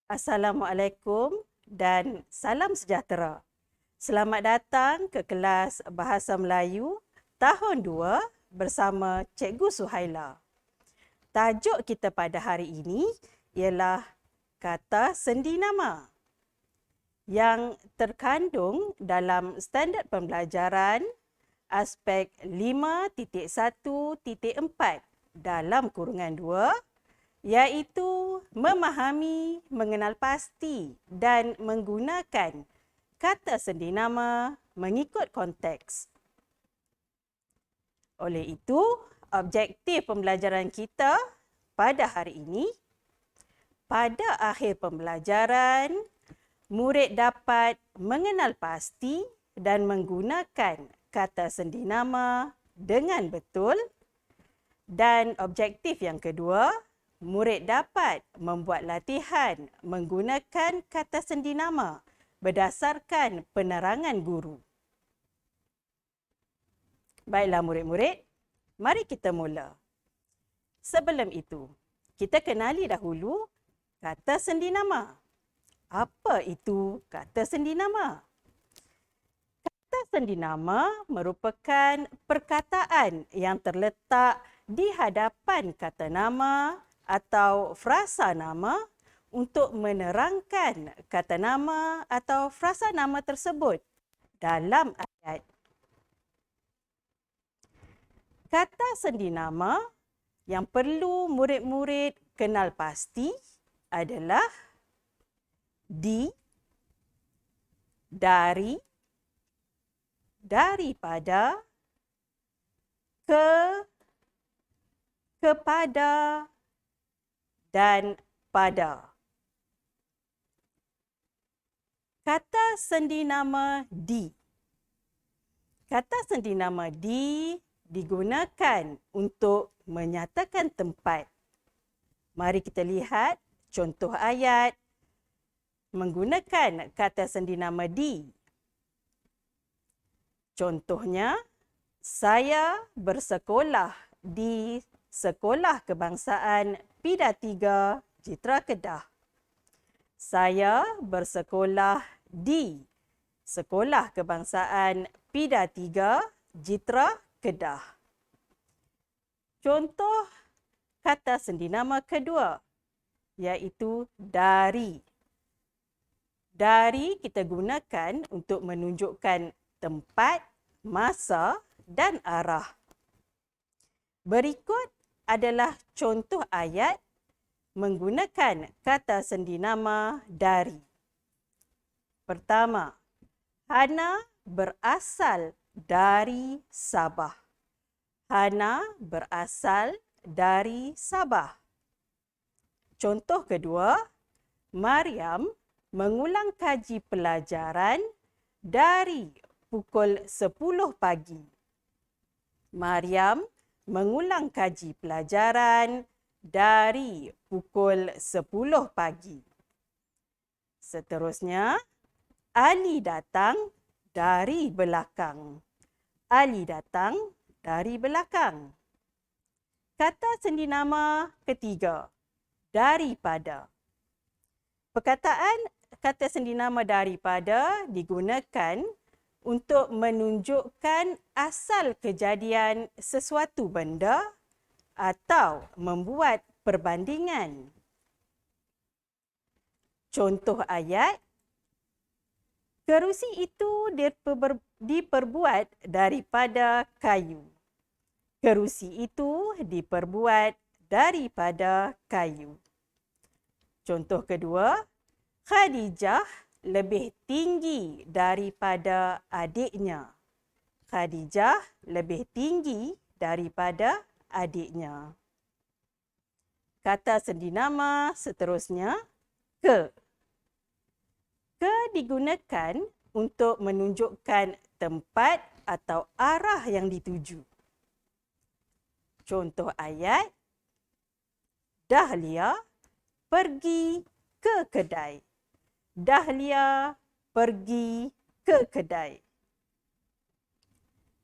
Assalamualaikum dan salam sejahtera. Selamat datang ke kelas Bahasa Melayu tahun 2 bersama Cikgu Suhaila. Tajuk kita pada hari ini ialah kata sendi nama yang terkandung dalam standard pembelajaran aspek 5.1.4 dalam kurungan 2, iaitu memahami, mengenal pasti dan menggunakan kata sendi nama mengikut konteks. Oleh itu, objektif pembelajaran kita pada hari ini, pada akhir pembelajaran, murid dapat mengenal pasti dan menggunakan kata sendi nama dengan betul, dan objektif yang kedua, murid dapat membuat latihan menggunakan kata sendi nama berdasarkan penerangan guru. Baiklah murid-murid, mari kita mula. Sebelum itu, kita kenali dahulu kata sendi nama. Apa itu kata sendi nama? Kata sendi nama merupakan perkataan yang terletak di hadapan kata nama atau frasa nama untuk menerangkan kata nama atau frasa nama tersebut dalam ayat. Kata sendi nama yang perlu murid-murid kenal pasti adalah di, dari, daripada, ke, kepada, dan pada. Kata sendi nama di. Kata sendi nama di digunakan untuk menyatakan tempat. Mari kita lihat contoh ayat menggunakan kata sendi nama di. Contohnya, saya bersekolah di Sekolah Kebangsaan Pida 3 Jitra Kedah. Saya bersekolah di Sekolah Kebangsaan Pida 3 Jitra Kedah. Contoh kata sendi nama kedua iaitu dari. Dari kita gunakan untuk menunjukkan tempat, masa dan arah. Berikut adalah contoh ayat menggunakan kata sendi nama dari. Pertama, Hana berasal dari Sabah. Hana berasal dari Sabah. Contoh kedua, Mariam mengulang kaji pelajaran dari pukul 10 pagi. Mariam mengulang kaji pelajaran dari pukul 10 pagi. Seterusnya, Ali datang dari belakang. Ali datang dari belakang. Kata sendi nama ketiga, daripada. Perkataan kata sendi nama daripada digunakan untuk menunjukkan asal kejadian sesuatu benda atau membuat perbandingan. Contoh ayat, kerusi itu diperbuat daripada kayu. Kerusi itu diperbuat daripada kayu. Contoh kedua, Khadijah lebih tinggi daripada adiknya. Khadijah lebih tinggi daripada adiknya. Kata sendi nama seterusnya, ke. Ke digunakan untuk menunjukkan tempat atau arah yang dituju. Contoh ayat, Dahlia pergi ke kedai. Dahlia pergi ke kedai.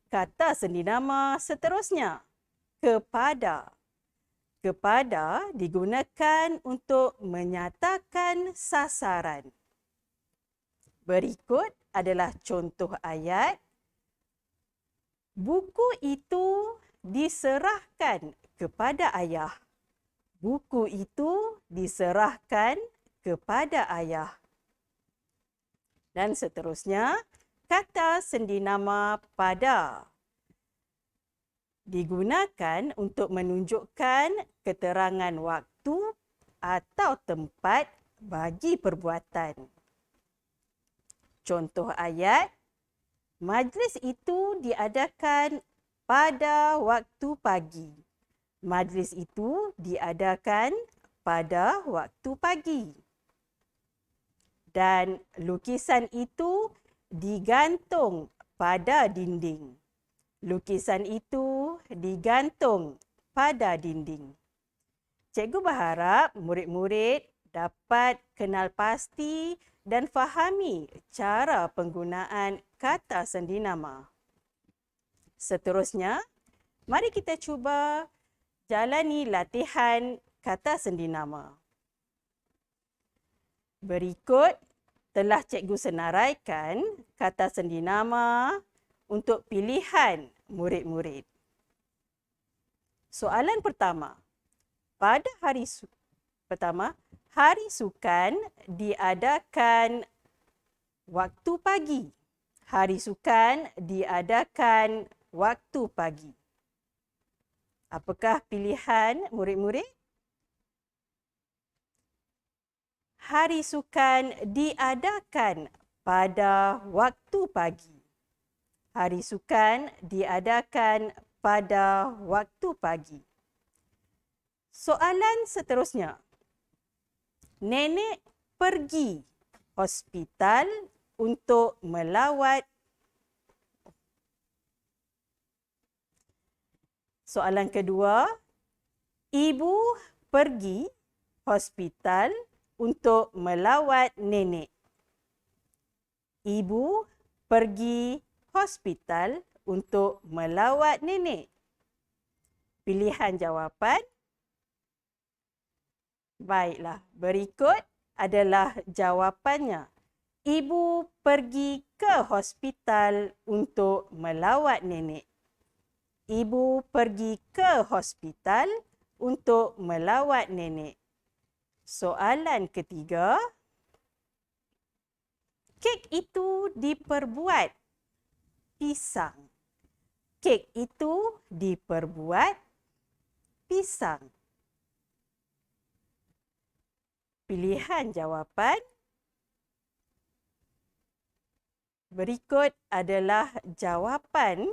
Kata sendinama seterusnya, kepada. Kepada digunakan untuk menyatakan sasaran. Berikut adalah contoh ayat. Buku itu diserahkan kepada ayah. Buku itu diserahkan kepada ayah. Dan seterusnya, kata sendinama pada digunakan untuk menunjukkan keterangan waktu atau tempat bagi perbuatan. Contoh ayat, majlis itu diadakan pada waktu pagi. Majlis itu diadakan pada waktu pagi. Dan lukisan itu digantung pada dinding. Lukisan itu digantung pada dinding. Cikgu berharap murid-murid dapat kenal pasti dan fahami cara penggunaan kata sendinama. Seterusnya, mari kita cuba jalani latihan kata sendinama. Berikut telah cikgu senaraikan kata sendinama untuk pilihan murid-murid. Soalan pertama. Pada hari sukan diadakan waktu pagi. Hari sukan diadakan waktu pagi. Apakah pilihan murid-murid? Hari sukan diadakan pada waktu pagi. Hari sukan diadakan pada waktu pagi. Soalan seterusnya. Nenek pergi hospital untuk melawat. Soalan kedua. Ibu pergi hospital untuk melawat nenek. Ibu pergi hospital untuk melawat nenek. Pilihan jawapan. Baiklah, berikut adalah jawapannya. Ibu pergi ke hospital untuk melawat nenek. Ibu pergi ke hospital untuk melawat nenek. Soalan ketiga. Kek itu diperbuat pisang. Kek itu diperbuat pisang. Pilihan jawapan. Berikut adalah jawapan.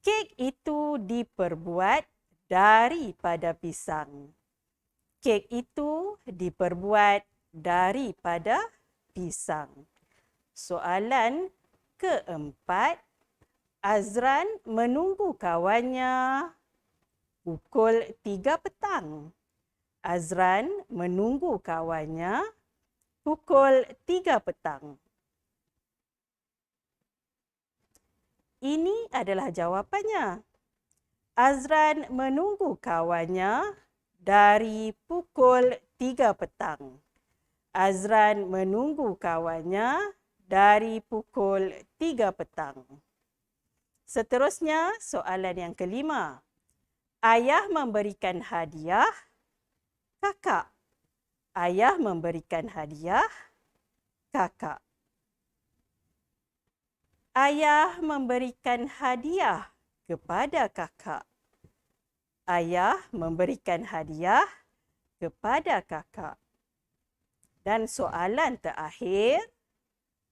Kek itu diperbuat daripada pisang. Kek itu diperbuat daripada pisang. Soalan keempat. Azran menunggu kawannya pukul 3 petang. Azran menunggu kawannya pukul 3 petang. Ini adalah jawapannya. Azran menunggu kawannya dari pukul 3 petang. Azran menunggu kawannya dari pukul 3 petang. Seterusnya, soalan yang kelima. Ayah memberikan hadiah kakak. Ayah memberikan hadiah kakak. Ayah memberikan hadiah kepada kakak. Ayah memberikan hadiah kepada kakak. Dan soalan terakhir,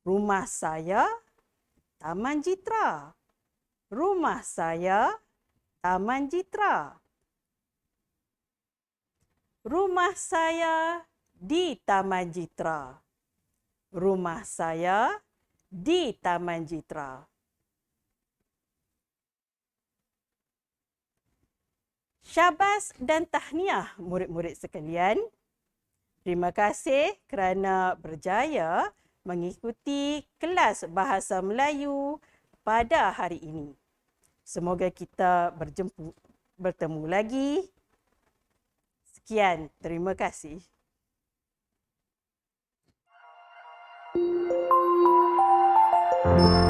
rumah saya Taman Jitra. Rumah saya Taman Jitra. Rumah saya di Taman Jitra. Rumah saya di Taman Jitra. Syabas dan tahniah murid-murid sekalian. Terima kasih kerana berjaya mengikuti kelas Bahasa Melayu pada hari ini. Semoga kita bertemu lagi. Sekian, terima kasih. Thank you.